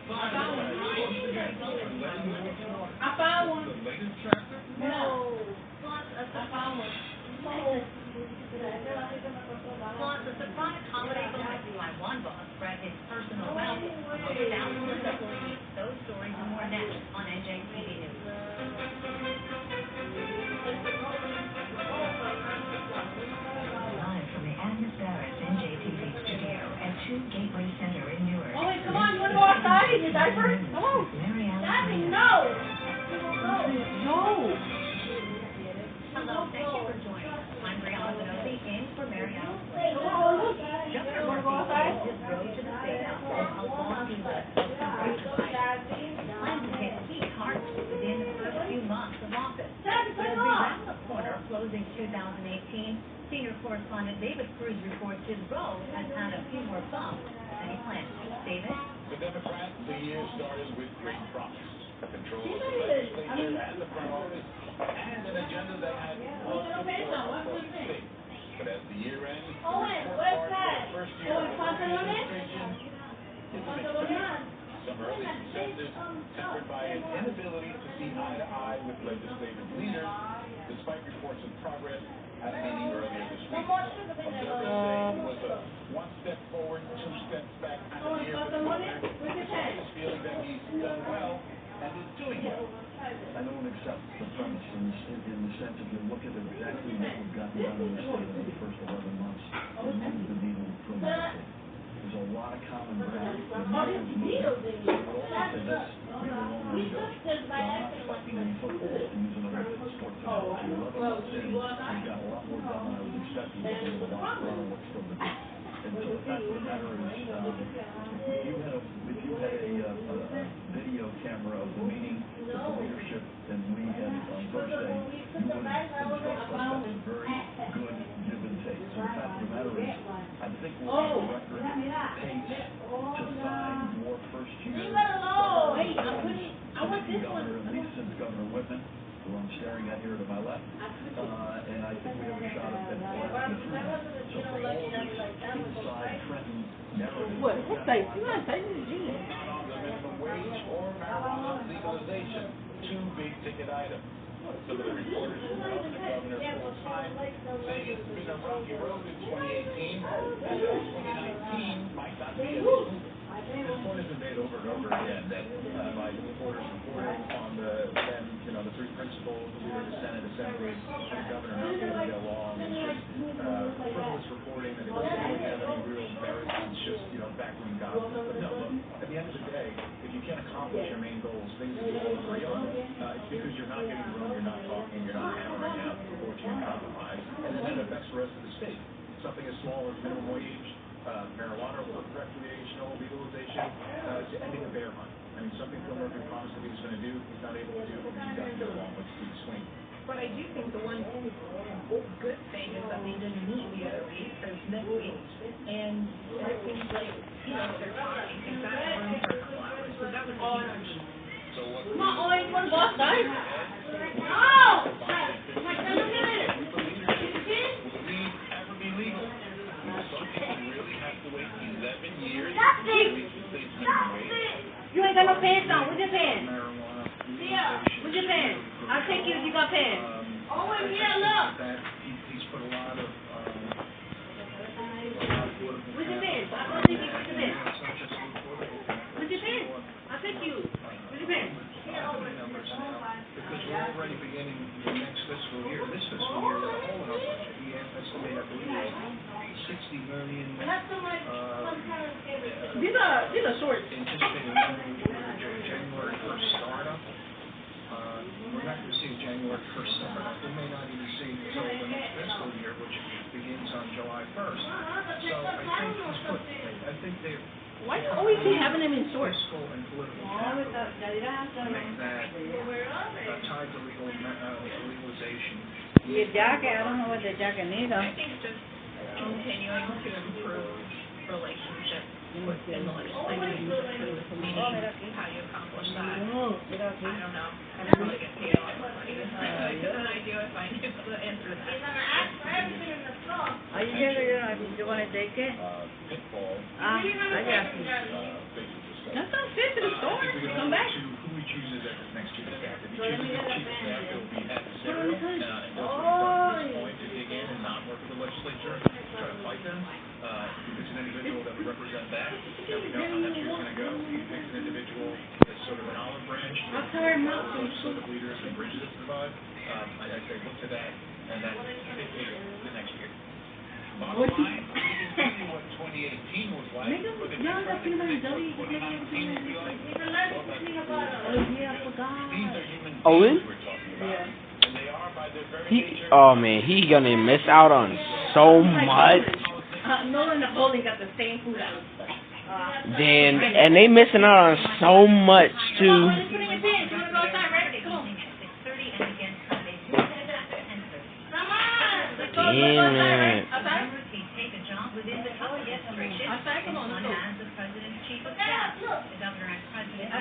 I found one. No. Plus, a surprise holiday bonus by one boss spread his personal wealth among thousands of employees. Those stories and more next on NJTV News. Live from the Agnes Barrett NJTV studio at 2 Gateway Center in Newark. Oh, wait, come on, you want to go outside in your diaper? Come on. Daddy, no. No. Hello, thank you for joining us. I'm Brianna Benosi in for Mary Alice. Governor Murphy just rode to the State House on a laundry list of progressive items. He plans to hit key targets within the first few months of office. As we round the corner closing 2018, senior correspondent David Cruz reports his road has had a few more bumps than he planned. David? The Democrats, the year started with great promise. Control of the legislature and the front office, and an agenda that had multiple states. But as the year ends, the report card for the first year of the administration is a mixed bag. Some early successes tempered by an inability to see eye to eye with legislative leaders, despite reports of progress at a meeting earlier this week. Observers say it was a one step forward, two steps back kind of year for the governor, despite his feeling that he's done well and is doing well. I don't accept the premise in the sense if you look at exactly what we've gotten done in the state in the first 11 months, it moves the needle dramatically. There's a lot of common ground. The needle is moving. I would also say this, we have a long way to go. So I'm not expecting in football, to use another sports analogy. 11 months in, we've got a lot more done than I was expecting, but we have a lot of work still to do. And so the fact of the matter is, if you had a video camera of the meeting with the leadership and we had on Thursday, you would have instructed us that's a very good give and take. So the fact of the matter is, I think we're on a record pace to sign more first-year governor, at least since Governor Whitman, who I'm staring at here to my left, and I think we have a shot at blasting through that. So for all of this inside Trenton narrative, What? What's that? You want to say this is genius. Not on the minimum wage or marijuana legalization, two big ticket items. Some of the reporters who went up the governor full time say it's been a rocky road in 2018, and that 2019 might not be as smooth. This point has been made over and over again that by reporters reporting on the three principals, either the Senate, Assembly, and the governor not being able to get along. It's just frivolous reporting that it doesn't really have any real merit. It's just, backroom gossip. But no, look, at the end of the day, if you can't accomplish your main goals, things that you all agree on, it's because you're not getting the room, you're not talking, you're not hammering out before you can compromise. And then that affects the rest of the state. Something as small as minimum wage, marijuana, recreational legalization, to ending the bear hunt. I mean, something Phil Murphy promised that he was going to do, he's not able to do, because he's got to go along with Steve Swing. But I do think the one good thing is that they didn't meet the other week, there's this week, and it seems like, they're talking, they've got room for a couple hours, so that was huge. So what Come on, Owen, you want to go outside? Oh! My God, look at it. will weed ever be legal? Some people really have to wait 11 years to reach the state's minimum wage. You ain't got no pants on. Where's your pants? Marijuana Yeah. Where's your pants? I'll take you if you got pants. Owen, here, look. He's put a lot of Where's your pants? I'll take you. Where's your pants? It's not just political. Where's your pants? I'll take you. Where's your pants? Because we're already beginning the next fiscal year, this fiscal year, with a hole in our budget. He estimated, I believe, $60 million. These are shorts. Anticipated January 1st startup. We're not going to see a January 1st startup. We may not even see until the next fiscal year, which begins on July 1st. So I think they're. Why do you always keep having them in shorts? Fiscal and political capital to make that tied to legalization. Your jacket, I don't know what the jacket needs on. I think just continuing to improve relationships within the legislature, meaning how you accomplish that. I don't know. I don't really get paid a lot more money than I do if I knew the answer to that. Are you sure you want to take it? Pitfall, I got you. faces That's not fit to the store. come back. to who we choose as this next chief of staff. If we choose the chief of staff, it will be adversarial, and does what we've done to this point to dig in and not work with the legislature, try to fight them. He picks an individual that would represent that. Now we know how that year's going to go. He picks an individual that's sort of an olive branch, sort of leaders and bridges us to provide. I say look to that, and that dictates the next year. Bottom line, we can tell you what 2018 was like, but if you try to predict what 2019 will be like, well, that's these are human Owen? beings we're talking about. And they are by their very nature. Oh man, he gonna miss out on so much. Nolan and Napoleon got the same food out. And they missing out on so much too. Damn it. Take a job within the company administration. One as the president and chief of staff. The governor and president.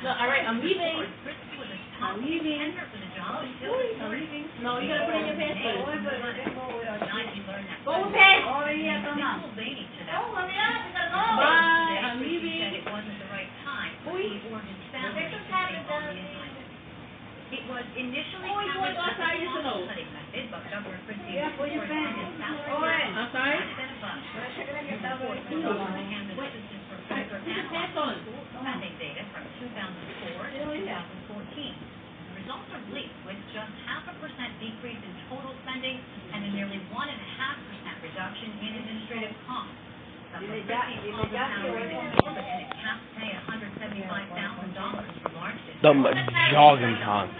All right, I'm leaving. I'm leaving. For the job until I'm leaving. No, you gotta put in your pants. Go with pants. Bye. I'm leaving. Said it wasn't the right time for the ordinance founders to take on the assignment. It was initially counted as a cost-cutting method, but Governor Christie superintendent salary I'm sorry? spending data from 2004 to 2014. The results are bleak, with just 0.5% decrease in total spending and a nearly 1.5% reduction in administrative costs. Governor Christie's called the salary exorbitant and it capped pay $175,000 for large districts. Jogging time.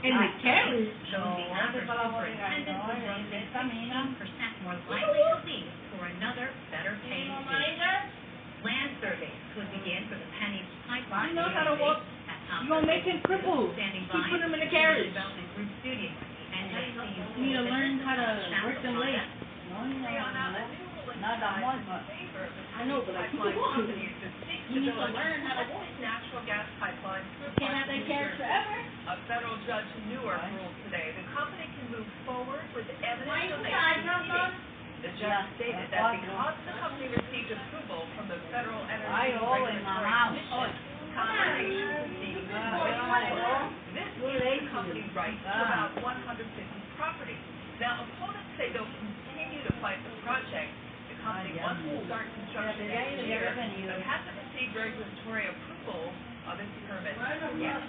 In the carriage. So the average superintendent was 15% more likely to leave for another better paid position. Land surveys could begin for the Penny Pipeline. You know how to walk. You gonna make him cripple. Standing Keep by putting him in the carriage. Development Group Studio. You need to learn how to work them legs. Not that much, but. I know, but I keep walking. You need to learn how to walk. Natural gas pipeline. Can't have that carriage forever. A federal judge in Newark ruled today the company can move forward with evidence Why you of guys not The judge stated that because the company received approval from the Federal Energy Regulatory Commission, compensation proceedings is moving forward. This gives the company rights to about 150 properties. Now, opponents say they'll continue to fight the project. The company wants to start construction next year, but hasn't received regulatory approval of its permit yet.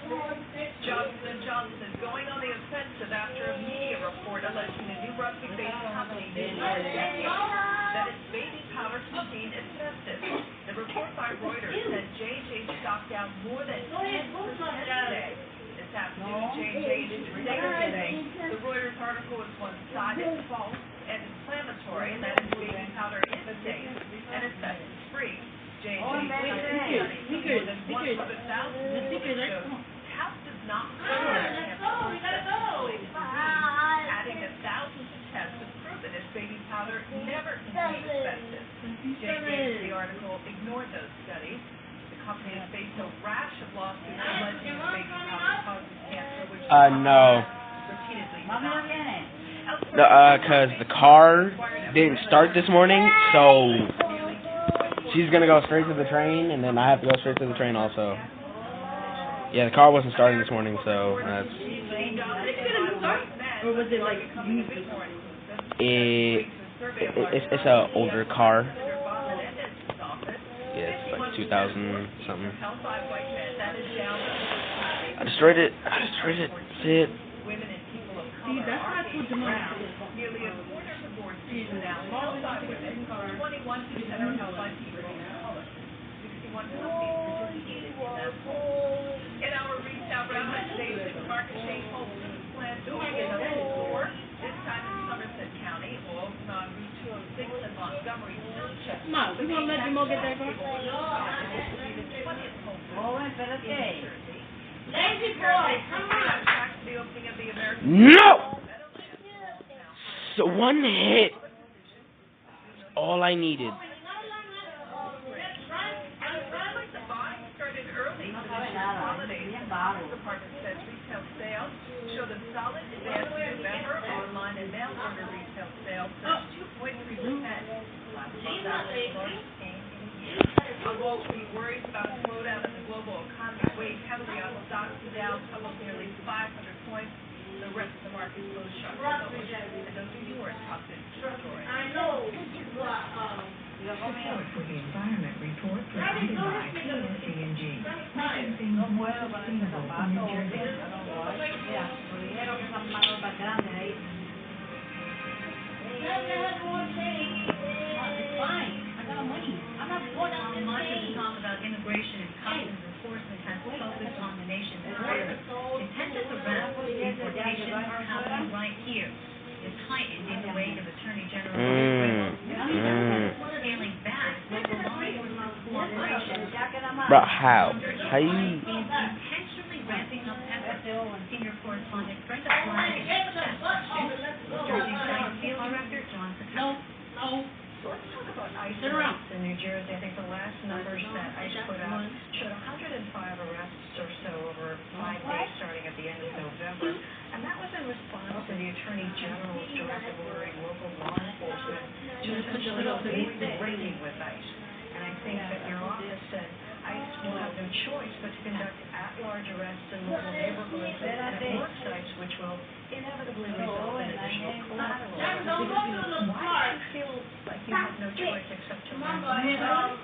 Johnson & Johnson is going on the offensive after a media report alleging the New Brunswick-based company that its baby powder contained asbestos. The report by Reuters said J&J stock down more than 10% today. This afternoon, J&J issued a statement today. The Reuters article is one-sided, false, and inflammatory, and that its baby powder is safe and asbestos-free. J&J more than 100,000 House does not adding the thousands of tests to prove that its baby powder never contained asbestos. J&J, the article, ignored those studies. The company has faced a rash of lawsuits alleging its baby powder causes cancer, which No. repeatedly Cause the car didn't start this morning, so she's gonna go straight to the train, and then I have to go straight to the train also. Yeah, the car wasn't starting this morning, so that's. Or was it like used? It's a older car. Yeah, it's like 2000 something. I destroyed it. That's it. See, that's not too demonic. Nearly a quarter of the board seats are now held by women. 21% are held by people of color. 61 companies participated in that poll. In our retail roundup today, supermarket chain Whole Foods plans to open another store. This time in Somerset County, will open on Route 206 in Montgomery Township. Mom, you gonna let Jamo get that car? Lazy boy, come on. No! So one hit. All I needed. Department says retail sales showed a solid advance in November. Online and mail order retail sales surged 2.3%. Last month, that was the largest gain in a year. Wall Street worries about a slowdown in the global economy weighs heavily on stocks. Dow tumbled nearly 500 points. The rest of the market closed sharply lower. And those are yours, Hudson. I know. Support for the environment report provided by PSE&G. Making things more sustainable in New Jersey. Much of the talk about immigration and customs enforcement has focused on the nation's border. Intensive arrests and deportations are happening right here. It's heightened in the wake of Attorney General scaling back local law enforcement cooperation. Bro, how? How you? Intentionally ramping up efforts. Senior correspondent Brenda Flanagan asked questions. Jersey Science Field Director John Patel. So let's talk about ICE arrests in New Jersey. I think the last numbers that ICE put out showed 105 arrests or so over 5 days starting at the end of November. And that was in response to the Attorney General's directive ordering local law enforcement to essentially lead the raiding with ICE. And I think that your office said ICE will have no choice but to conduct at-large arrests in local neighborhoods and at work sites, which will inevitably result in additional collateral arrests. Why do you feel like you have no choice except to run? I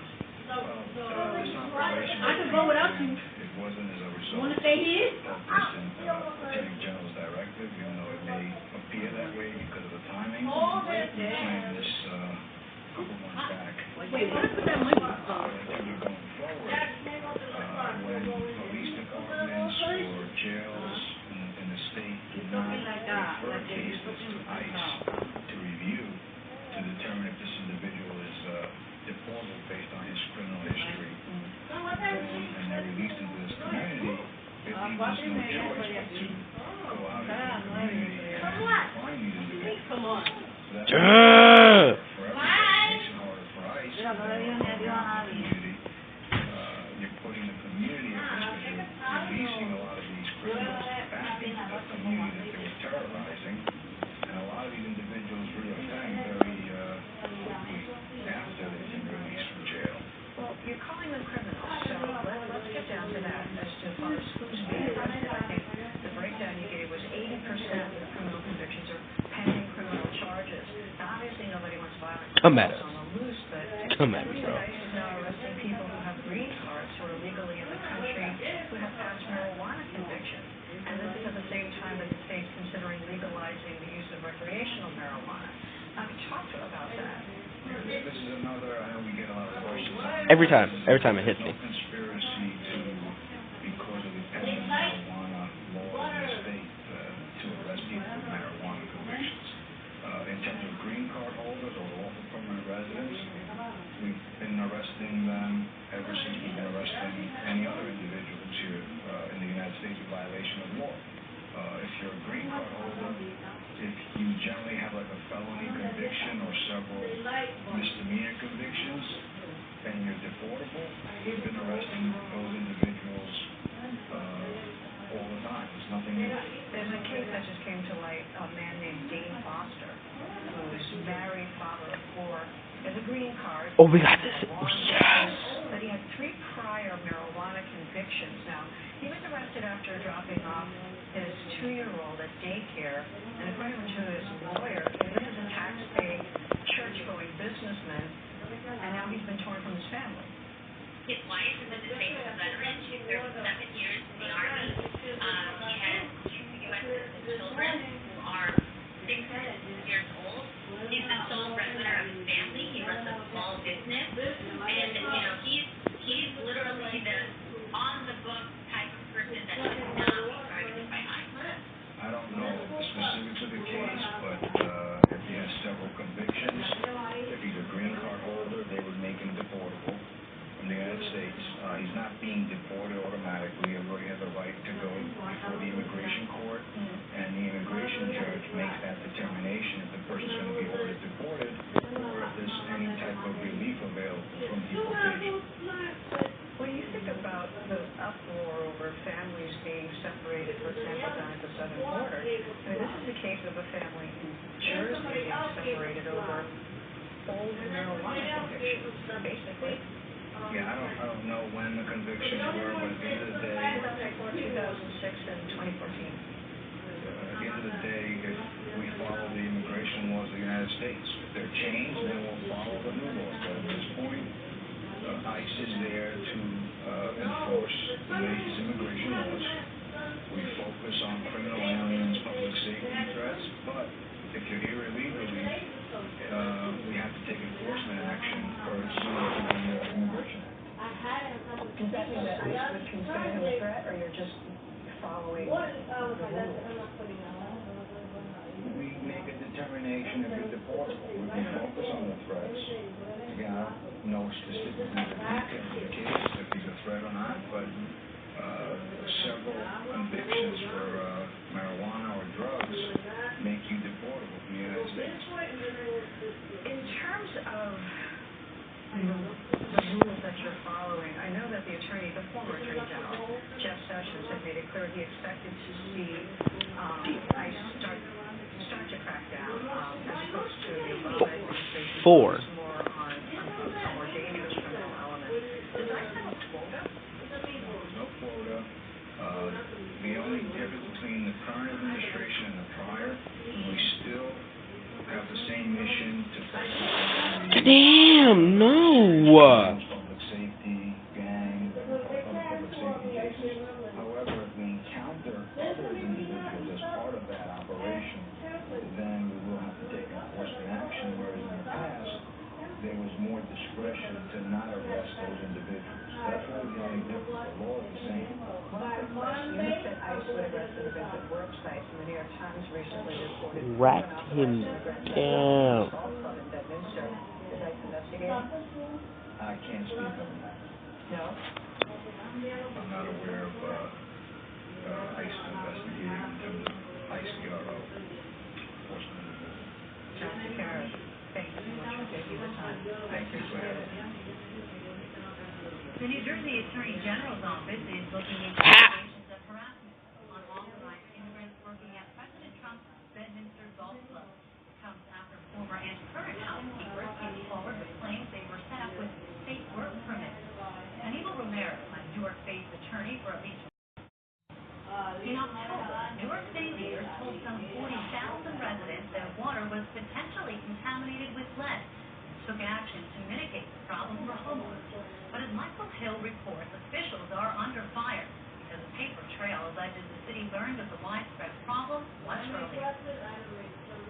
could go without you. It wasn't as a You result want to stay here? of this Attorney General's directive, even though it may appear that way because of the timing. We planned this a couple months back. Wait, what is that money? Going forward, when police departments or jails in the state do not refer cases to ICE to review to determine if this individual is deportable based on his criminal history, and they're released into this community, it leaves us no choice but to go out into the community and find these individuals. Come on. So that's forever. It makes it harder for ICE. Community. You're putting the community at risk because you're releasing a lot of these criminals back into the community that they were terrorizing, and a lot of these individuals reoffend very quickly after they've been released from jail. Well, you're calling them criminals, so let's get down to that as to who's being arrested. I think the breakdown you gave was 80% of the criminal convictions are pending criminal charges. Now, obviously, nobody wants violent Come at criminals us. on the loose, but Come at us, bro. ICE is now arresting people who have green cards who are legally in the country who have past marijuana convictions. And this is at the same time that the state's considering legalizing the use of recreational marijuana. Talk to about that. This is another, I know we get a lot of questions. Every time it hits me. No conspiracy because of the pending marijuana law in the state, to arrest people with marijuana convictions. In terms of green card holders or lawful permanent residents, we've been arresting them ever since we've been arresting any other individuals here in the United States in violation of law. If you're a green card holder, if you generally have like a felony conviction or several misdemeanor convictions, and you're deportable, we've been arresting those individuals all the time. It's nothing new. There's a case that just came to light, a man named Dean Foster, who's married, father of 4, has a green card. Oh, we got this. Oh, yes. But he had 3 prior marijuana convictions. Now, he was arrested after dropping off his 2-year-old at daycare, and according to his lawyer, this is a tax-paying, church-going businessman, and now he's been torn from his family. His wife is a disabled veteran. She served 7 years in the Army. He has 2 U.S. citizen children who are 6 and 2 years old. He's the sole breadwinner of his family. He runs a small business, and he's literally the on-the-book type of person that should not be targeted by ICE. I don't know the specifics of the case, but if he has several convictions, if he's a green card holder, they would make him deportable from the United States. He's not being deported automatically. Everybody has a right to go before the immigration court, and the immigration judge makes that determination if the person's going to be ordered deported or if there's any type of relief available from deportation. When you think about the uproar over families being separated, for example, down at the southern border, I mean, this is the case of a family in Jersey being separated over old marijuana convictions, basically. Yeah, I don't know when the convictions were, but at the end of the day, 2006 and 2014. at the end of the day, if we follow the immigration laws of the United States, if they're changed, then we'll follow the new laws. But at this point, ICE is there to enforce the nation's immigration laws. We focus on criminal aliens, public safety threats, but if you're here illegally, we have to take enforcement action first so we can do immigration. Does that mean that ICE would consider him a threat, or you're just following the rules? We make a determination if it's deportable. We can focus on the threats. Again, I don't know specifically the details of the case, if he's a threat or not, but several convictions for marijuana or drugs make you deportable from the United States. In terms of the rules that you're following, I know that the former Attorney General, Jeff Sessions, had made it clear he expected to see ICE start to crack down, as opposed to the Obama administration. Four. More on a more dangerous criminal element. Does ICE have a quota? No quota. The only difference between the current administration and the prior, we still have the same mission to focus on Damn, no. public safety, gang, public safety cases. However, if we encounter other individuals as part of that operation, then we will have to take enforcement action, whereas in the past, there was more discretion to not arrest those individuals. That's really the only difference. The law is the same. You said ICE would arrest individuals at work sites, and the New York Times recently reported Rack him down. Is ICE investigating? I can't speak on that. No? I'm not aware of ICE investigating in terms of ICRO enforcement of the law. John Shakara, thank you so much for taking the time. I appreciate it. The New Jersey Attorney General's office is looking into allegations of harassment on authorized immigrants working at President Trump's Bedminster Golf Club. It comes after former and current housekeepers came forward with claims they were set up with fake work permits. Aníbal Romero, a Newark-based attorney for at least in October, Newark City leaders told some 40,000 residents their water was potentially contaminated with lead and took action to mitigate the problem for homeowners. But as Michael Hill reports, officials are under fire because a paper trail alleges the city learned of the widespread problem much earlier.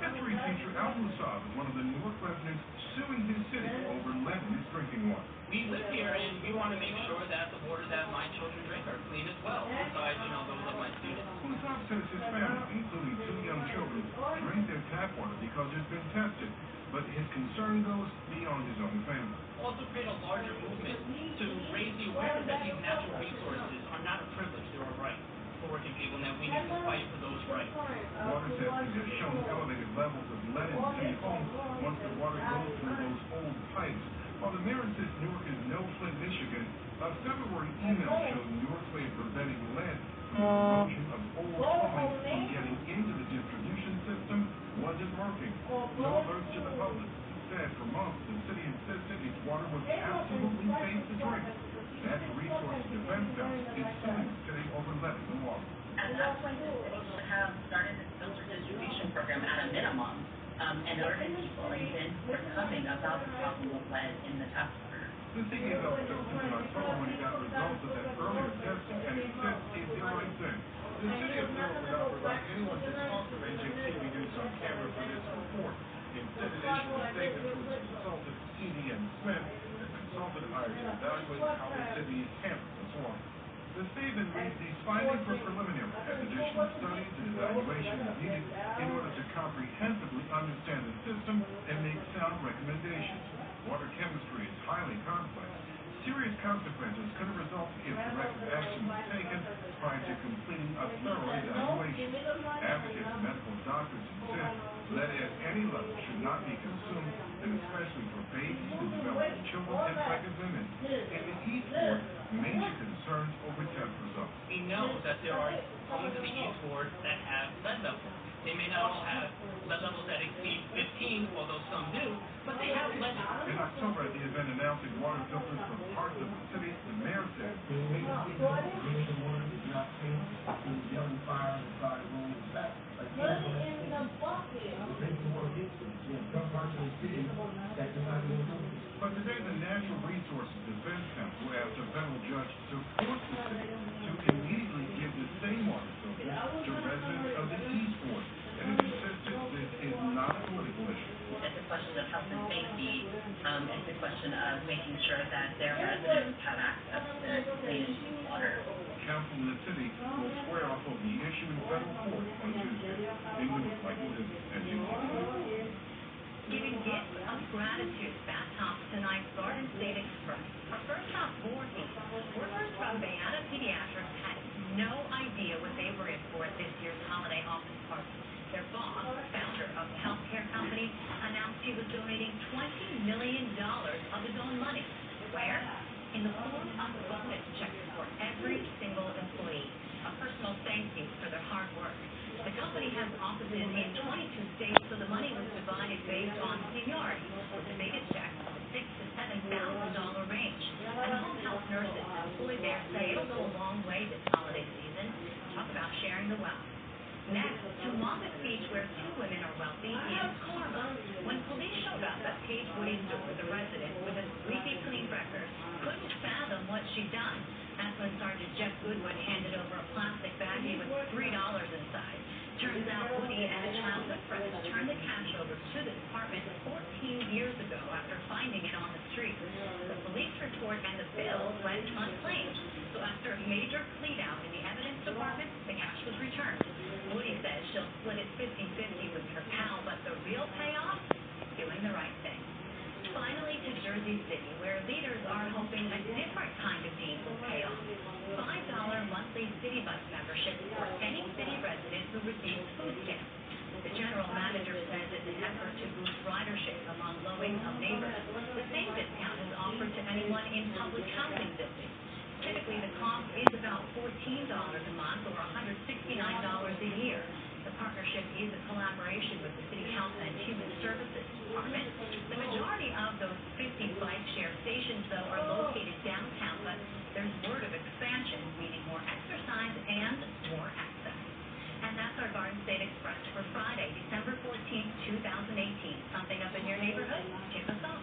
History teacher Al Musab is one of the Newark residents suing his city over lead in his drinking water. We live here and we want to make sure that the water that my children drink are clean as well, besides, those of my students. Musab says his family, including 2 young children, drink their tap water because it's been tested, but his concern goes beyond his own family. Also create a larger movement to raise the awareness that these natural resources are not a privilege, they're a right for working people, and that we need to fight for those rights. Water testing has shown elevated levels of lead in city homes once the water goes through those old pipes. While the mayor says Newark is no Flint, Michigan, a February email showed Newark's way of preventing lead from the erosion of old plumbing from getting into the distribution system wasn't working. No alerts to the public. Instead, for months, the city insisted its water was absolutely safe to drink. Natural Resources Defense House is suing the city over lead in the water. At that point, the city should have started this filter distribution program at a minimum, and alerted people and been forthcoming about the problem of lead in the tap water. The city is also suing October when it got results of that earlier testing, and it says it did the right thing. The city of Newark would not provide anyone to talk to NJT news on camera for this report. Instead, it issued a statement to its consultant, C.D.M. Smith, the consultant hired to evaluate how the city is handling its water. The statement reads, these findings were preliminary, as additional studies and evaluation is needed in order to comprehensively understand the system and make sound recommendations. Water chemistry is highly complex. Serious consequences could have resulted if corrective action was taken prior to completing a thorough evaluation. Advocates and medical doctors insist lead at any level should not be consumed, and especially for babies and developing children and pregnant women. In the East Ward, major concerns over test results. We know that there are homes in the East Ward that have lead levels. They may not all have lead levels that exceed 15, although some do, but they have lead. In October, at the event announcing water filters for parts of the city, the He was yelling fire inside the room. Back again, making more some parts of the city that decided to do it. But today, the Natural Resources Defense Council asked a federal judge to force the city to immediately give the same water filters to residents of the East Fork. And it insisted this is not a political issue. It's a question of health and safety. It's a question of making sure that their residents have access to clean water. Council in the city will square off over the issue in federal court on Tuesday. In Michael Liz and Giving gifts of gratitude. Bath tops tonight's Garden State Express. For first off, workers from Bayada Pediatrics had no idea what they were in for at this year's holiday office party. Their boss, founder of the healthcare company, announced he was donating $20 million of his own money. Where? In the form of bonus checks for every single employee. A personal thank you for their hard work. The company has offices in 22 states, so the money was divided based on seniority, with the biggest check of the $6,000 to $7,000 range. And home health nurses employed there say it'll go a long way this holiday season. Talk about sharing the wealth. Next, to Monmouth Beach, where two women are wealthy, is karma. When police showed up at Paige Woody's door, the resident with a squeaky clean record couldn't fathom what she'd done. That's when Sergeant Jeff Goodwin handed over a plastic baggie with $3 inside. Turns out Woody and a childhood friend turned the cash over to the department 14 years ago after finding it on the street. The police report and the bill went unclaimed. So after a major plead out in the evidence department, the cash was returned. Woody says she'll split it 50-50 with her pal, but the real payoff? Doing the right thing. Finally to Jersey City, where leaders are hoping a different kind of deed will pay off. $5 monthly city bus membership for any city resident who receives food stamps. The general manager says it's an effort to boost ridership among low-income neighbors. The same discount is offered to anyone in public housing buildings. Typically, the cost is about $14 a month or $169 a year. The partnership is a collaboration with the City Health and Human Services Department. The majority of those 50 bike share stations, though, are located downtown, but there's word of expansion, meaning more exercise and more access. And that's our Garden State Express for Friday, December 14th, 2018. Something up in your neighborhood? Tip us off.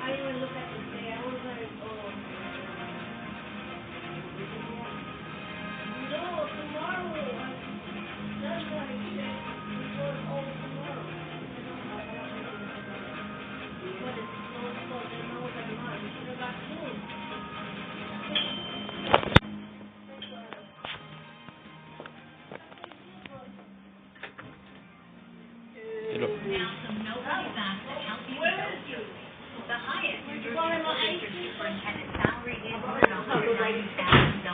I didn't even look at the day. I was like, oh. No, tomorrow. That's what I said. Before all tomorrow. But it's no fault. There's no other line. You should have got food. Now, some nobody facts to help you know. The Hyatt New Jersey District Superintendent salary is $190,000.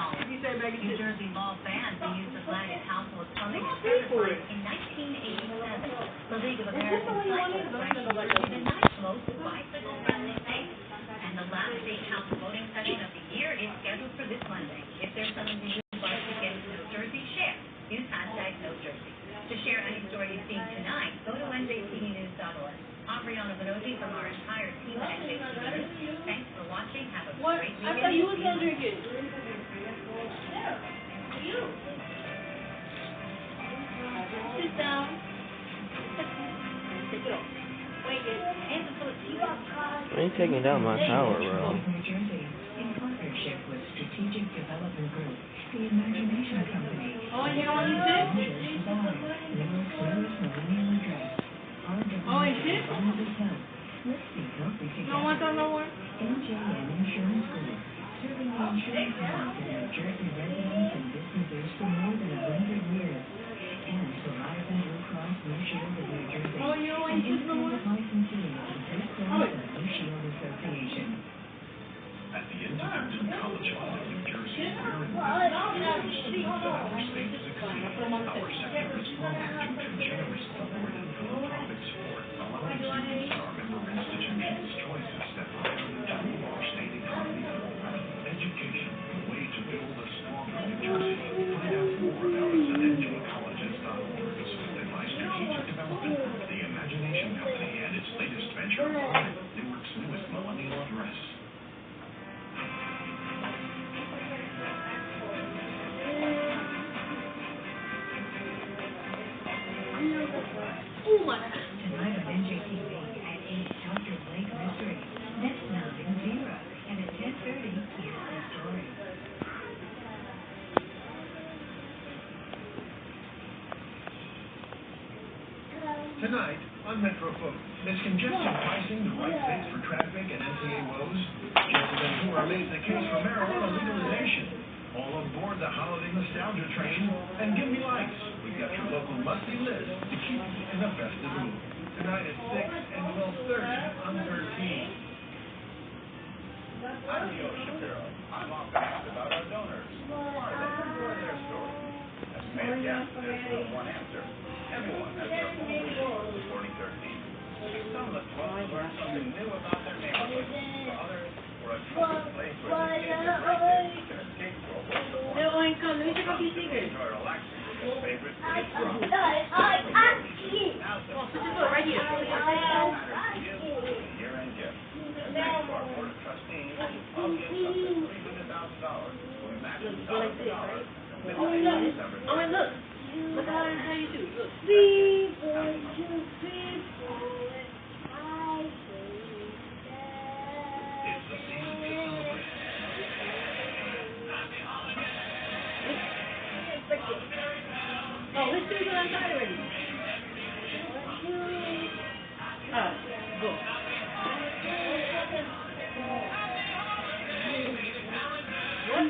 New Jersey law bans the use of lead in household plumbing and service lines in 1987. The League of American Cyclists ranks New Jersey the ninth most bicycle-friendly state. And the last state house voting session of the year is scheduled for this Monday. If there's some of you who'd like to get No Jersey, share. Use #NoJersey. To share any story you've seen tonight, go to NJTVnews.org. I'm Brianna Vanosi from our entire team at NJTV News. Thanks for watching. Have a great weekend. I thought you was going to drink it. Sit down. Take it off. Wait, hands full of tea. I ain't taking down my tower, bro. New Jersey, in partnership with Strategic Development Group, the Imagination Company. Oh, you want to sit? Oh, is it? No one don't know where? NJM Insurance Group, serving the insurance market of New Jersey residents and businesses for more than 100 years. And Horizon Blue Cross Blue Shield of New Jersey, Oh, you know what? an independent licensee of the Blue Cross and Blue Shield Association. At the Independent College Fund of New Jersey, we're investing in students of our state succeed. Our sector is growing due to generous award and philanthropic support, allowing students at our member institutions choices that prepare them to move our state economy forward. Education, the way to build a stronger New Jersey. Find out more about us at njcolleges.org. Supported by Strategic Development Group, the Imagination Company, and its latest venture, Newark's newest millennial address. Is congestion pricing the right fix for traffic and MTA woes? Just as Ventura made the case for marijuana legalization. All aboard the holiday nostalgia train, and give me lights. We've got your local must-see list to keep you in the festive mood. Tonight at 6 and 12:30 on 13. I'm Leo Shapiro. I'm often asked about our donors. Why they enjoy their story. As you may have guessed, there's no one answer. Everyone has their own reason for supporting their team. Some look to us to learn something new about their neighborhood. For others, we're a trusted place where they can get right there and escape global support. Some enjoy relaxing with their favorite British rum. Now, right here. year-end gift. And thanks to our board of trustees, I'll give up to $300,000 we match it dollar for dollar from midnight on December 3rd. Look how you do. Look. It's the season to celebrate. Happy holidays. Oh, let's do it outside already. Go. What?